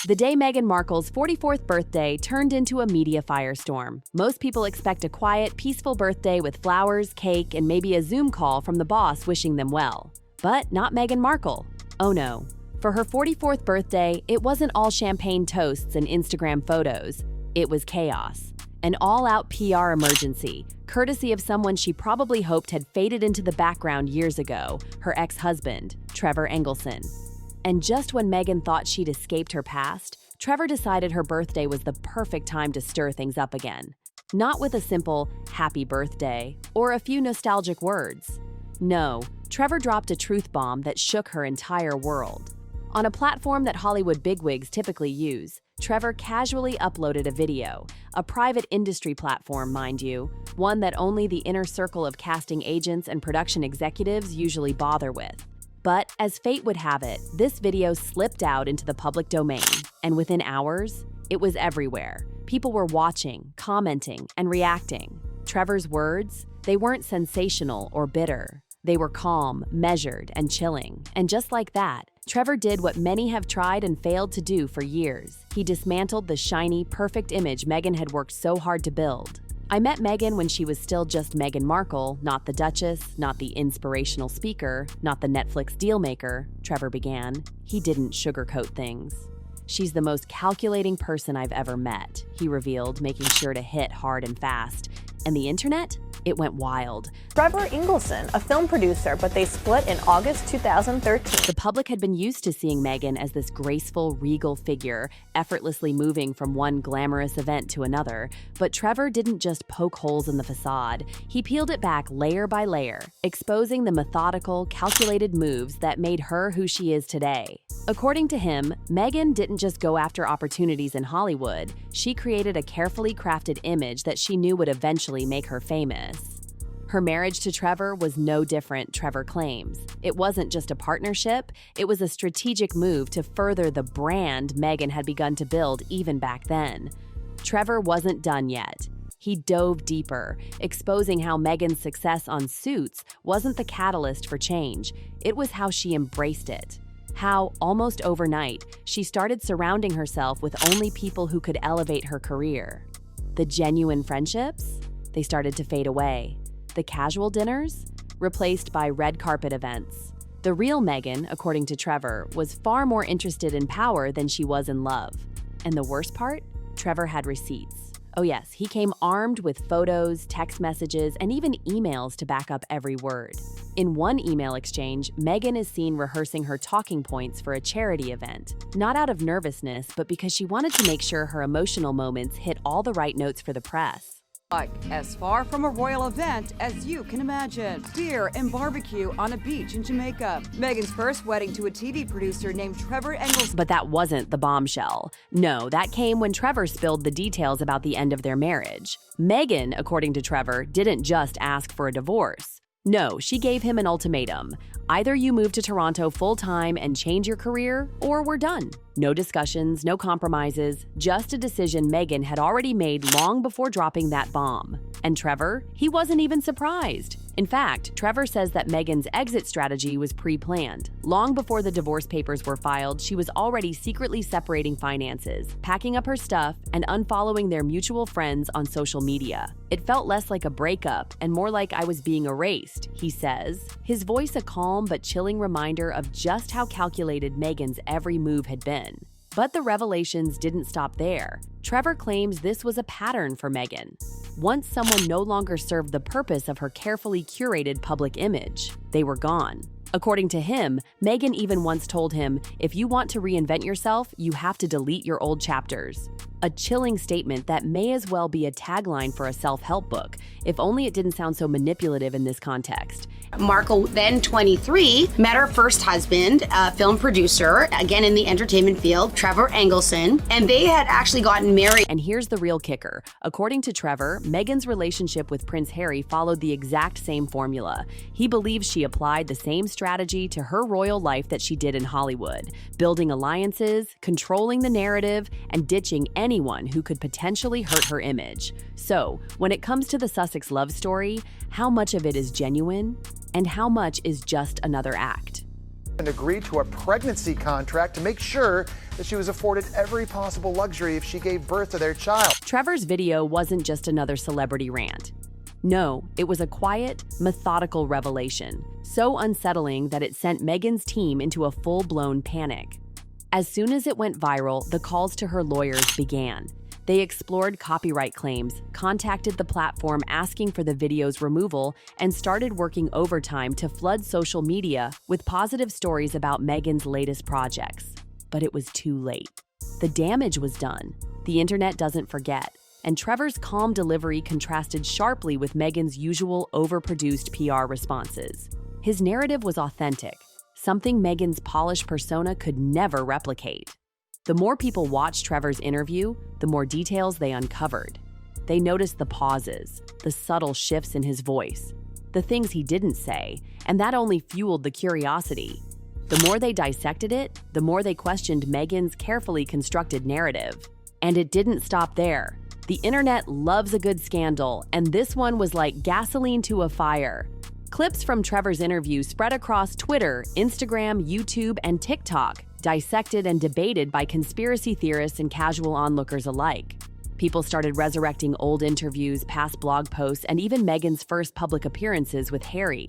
The day Meghan Markle's 44th birthday turned into a media firestorm. Most people expect a quiet, peaceful birthday with flowers, cake, and maybe a Zoom call from the boss wishing them well. But not Meghan Markle. Oh no. For her 44th birthday, it wasn't all champagne toasts and Instagram photos. It was chaos. An all-out PR emergency, courtesy of someone she probably hoped had faded into the background years ago, her ex-husband, Trevor Engelson. And just when Meghan thought she'd escaped her past, Trevor decided her birthday was the perfect time to stir things up again. Not with a simple, happy birthday, or a few nostalgic words. No, Trevor dropped a truth bomb that shook her entire world. On a platform that Hollywood bigwigs typically use, Trevor casually uploaded a video, a private industry platform, mind you, one that only the inner circle of casting agents and production executives usually bother with. But as fate would have it, this video slipped out into the public domain, and within hours, it was everywhere. People were watching, commenting, and reacting. Trevor's words, they weren't sensational or bitter. They were calm, measured, and chilling. And just like that, Trevor did what many have tried and failed to do for years. He dismantled the shiny, perfect image Meghan had worked so hard to build. I met Meghan when she was still just Meghan Markle, not the Duchess, not the inspirational speaker, not the Netflix dealmaker, Trevor began. He didn't sugarcoat things. She's the most calculating person I've ever met, he revealed, making sure to hit hard and fast. And the internet? It went wild. Trevor Engelson, a film producer, but they split in August 2013. The public had been used to seeing Meghan as this graceful, regal figure, effortlessly moving from one glamorous event to another. But Trevor didn't just poke holes in the facade. He peeled it back layer by layer, exposing the methodical, calculated moves that made her who she is today. According to him, Meghan didn't just go after opportunities in Hollywood. She created a carefully crafted image that she knew would eventually make her famous. Her marriage to Trevor was no different, Trevor claims. It wasn't just a partnership, it was a strategic move to further the brand Meghan had begun to build even back then. Trevor wasn't done yet. He dove deeper, exposing how Meghan's success on Suits wasn't the catalyst for change. It was how she embraced it. How, almost overnight, she started surrounding herself with only people who could elevate her career. The genuine friendships? They started to fade away. The casual dinners? Replaced by red carpet events. The real Meghan, according to Trevor, was far more interested in power than she was in love. And the worst part? Trevor had receipts. Oh yes, he came armed with photos, text messages, and even emails to back up every word. In one email exchange, Meghan is seen rehearsing her talking points for a charity event, not out of nervousness, but because she wanted to make sure her emotional moments hit all the right notes for the press. Like, as far from a royal event as you can imagine. Beer and barbecue on a beach in Jamaica. Meghan's first wedding to a TV producer named Trevor Engelson. But that wasn't the bombshell. No, that came when Trevor spilled the details about the end of their marriage. Meghan, according to Trevor, didn't just ask for a divorce. No, she gave him an ultimatum. Either you move to Toronto full-time and change your career, or we're done. No discussions, no compromises, just a decision Meghan had already made long before dropping that bomb. And Trevor, he wasn't even surprised. In fact, Trevor says that Meghan's exit strategy was pre-planned. Long before the divorce papers were filed, she was already secretly separating finances, packing up her stuff, and unfollowing their mutual friends on social media. It felt less like a breakup and more like I was being erased, he says, his voice a calm but chilling reminder of just how calculated Meghan's every move had been. But the revelations didn't stop there. Trevor claims this was a pattern for Meghan. Once someone no longer served the purpose of her carefully curated public image, they were gone. According to him, Meghan even once told him, if you want to reinvent yourself, you have to delete your old chapters. A chilling statement that may as well be a tagline for a self-help book, if only it didn't sound so manipulative in this context. Markle, then 23, met her first husband, a film producer, again in the entertainment field, Trevor Engelson, and they had actually gotten married. And here's the real kicker. According to Trevor, Meghan's relationship with Prince Harry followed the exact same formula. He believes she applied the same strategy to her royal life that she did in Hollywood, building alliances, controlling the narrative, and ditching anyone who could potentially hurt her image. So, when it comes to the Sussex love story, how much of it is genuine, and how much is just another act? and agreed to a pregnancy contract to make sure that she was afforded every possible luxury if she gave birth to their child. Trevor's video wasn't just another celebrity rant. No, it was a quiet, methodical revelation, so unsettling that it sent Meghan's team into a full-blown panic. As soon as it went viral, the calls to her lawyers began. They explored copyright claims, contacted the platform asking for the video's removal, and started working overtime to flood social media with positive stories about Meghan's latest projects. But it was too late. The damage was done. The internet doesn't forget, and Trevor's calm delivery contrasted sharply with Meghan's usual overproduced PR responses. His narrative was authentic, something Meghan's polished persona could never replicate. The more people watched Trevor's interview, the more details they uncovered. They noticed the pauses, the subtle shifts in his voice, the things he didn't say, and that only fueled the curiosity. The more they dissected it, the more they questioned Meghan's carefully constructed narrative. And it didn't stop there. The internet loves a good scandal, and this one was like gasoline to a fire. Clips from Trevor's interview spread across Twitter, Instagram, YouTube, and TikTok, dissected and debated by conspiracy theorists and casual onlookers alike. People started resurrecting old interviews, past blog posts, and even Meghan's first public appearances with Harry.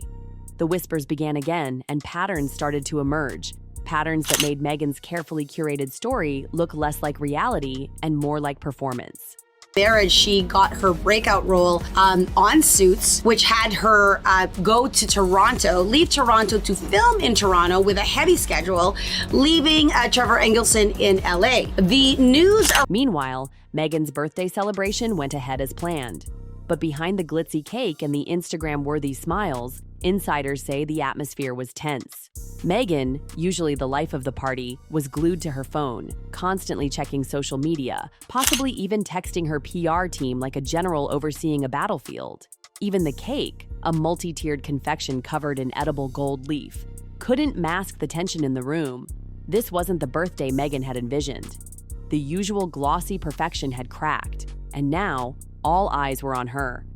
The whispers began again, and patterns started to emerge. Patterns that made Meghan's carefully curated story look less like reality and more like performance. Marriage, she got her breakout role on Suits, which had her go to Toronto, leave Toronto to film in Toronto with a heavy schedule, leaving Trevor Engelson in LA. The news. Meanwhile, Meghan's birthday celebration went ahead as planned. But behind the glitzy cake and the Instagram-worthy smiles, insiders say the atmosphere was tense. Meghan, usually the life of the party, was glued to her phone, constantly checking social media, possibly even texting her PR team like a general overseeing a battlefield. Even the cake, a multi-tiered confection covered in edible gold leaf, couldn't mask the tension in the room. This wasn't the birthday Meghan had envisioned. The usual glossy perfection had cracked, and now all eyes were on her.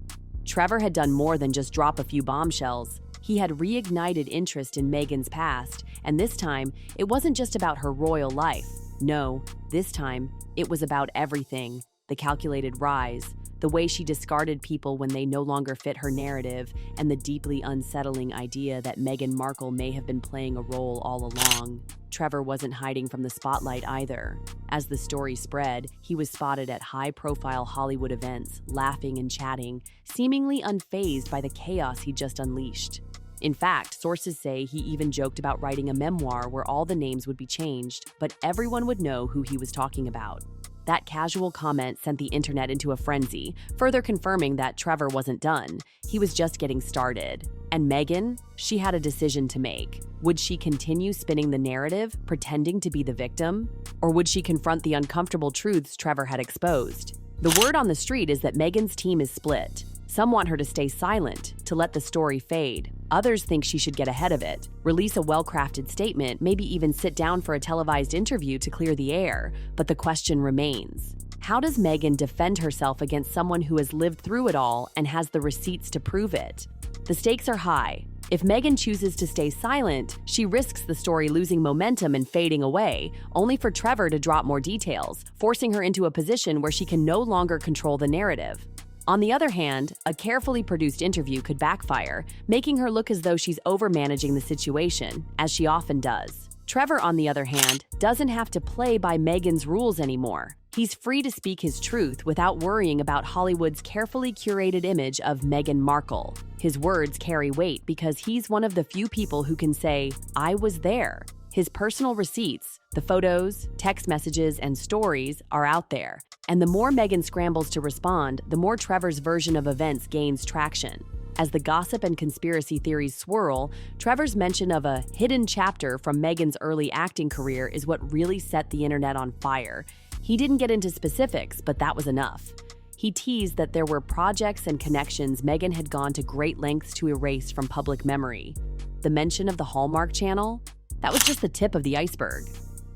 Trevor had done more than just drop a few bombshells. He had reignited interest in Meghan's past, and this time, it wasn't just about her royal life. No, this time, it was about everything. The calculated rise, the way she discarded people when they no longer fit her narrative, and the deeply unsettling idea that Meghan Markle may have been playing a role all along. Trevor wasn't hiding from the spotlight either. As the story spread, he was spotted at high-profile Hollywood events, laughing and chatting, seemingly unfazed by the chaos he just unleashed. In fact, sources say he even joked about writing a memoir where all the names would be changed, but everyone would know who he was talking about. That casual comment sent the internet into a frenzy, further confirming that Trevor wasn't done. He was just getting started. And Meghan, she had a decision to make. Would she continue spinning the narrative, pretending to be the victim? Or would she confront the uncomfortable truths Trevor had exposed? The word on the street is that Meghan's team is split. Some want her to stay silent, to let the story fade. Others think she should get ahead of it, release a well-crafted statement, maybe even sit down for a televised interview to clear the air. But the question remains: how does Meghan defend herself against someone who has lived through it all and has the receipts to prove it? The stakes are high. If Meghan chooses to stay silent, she risks the story losing momentum and fading away, only for Trevor to drop more details, forcing her into a position where she can no longer control the narrative. On the other hand, a carefully produced interview could backfire, making her look as though she's overmanaging the situation, as she often does. Trevor, on the other hand, doesn't have to play by Meghan's rules anymore. He's free to speak his truth without worrying about Hollywood's carefully curated image of Meghan Markle. His words carry weight because he's one of the few people who can say, "I was there." His personal receipts, the photos, text messages, and stories are out there. And the more Meghan scrambles to respond, the more Trevor's version of events gains traction. As the gossip and conspiracy theories swirl, Trevor's mention of a hidden chapter from Meghan's early acting career is what really set the internet on fire. He didn't get into specifics, but that was enough. He teased that there were projects and connections Meghan had gone to great lengths to erase from public memory. The mention of the Hallmark Channel? That was just the tip of the iceberg.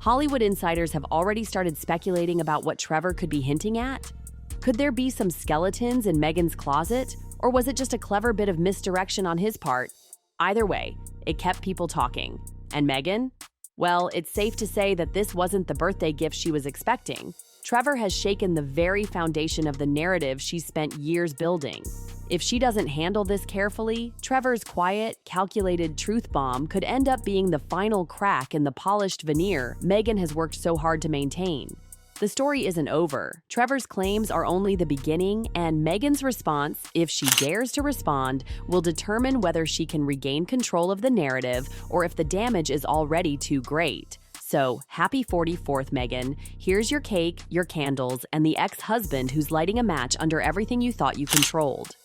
Hollywood insiders have already started speculating about what Trevor could be hinting at. Could there be some skeletons in Meghan's closet, or was it just a clever bit of misdirection on his part? Either way, it kept people talking. And Meghan? Well, it's safe to say that this wasn't the birthday gift she was expecting. Trevor has shaken the very foundation of the narrative she's spent years building. If she doesn't handle this carefully, Trevor's quiet, calculated truth bomb could end up being the final crack in the polished veneer Meghan has worked so hard to maintain. The story isn't over. Trevor's claims are only the beginning, and Meghan's response, if she dares to respond, will determine whether she can regain control of the narrative or if the damage is already too great. So, happy 44th, Meghan. Here's your cake, your candles, and the ex-husband who's lighting a match under everything you thought you controlled.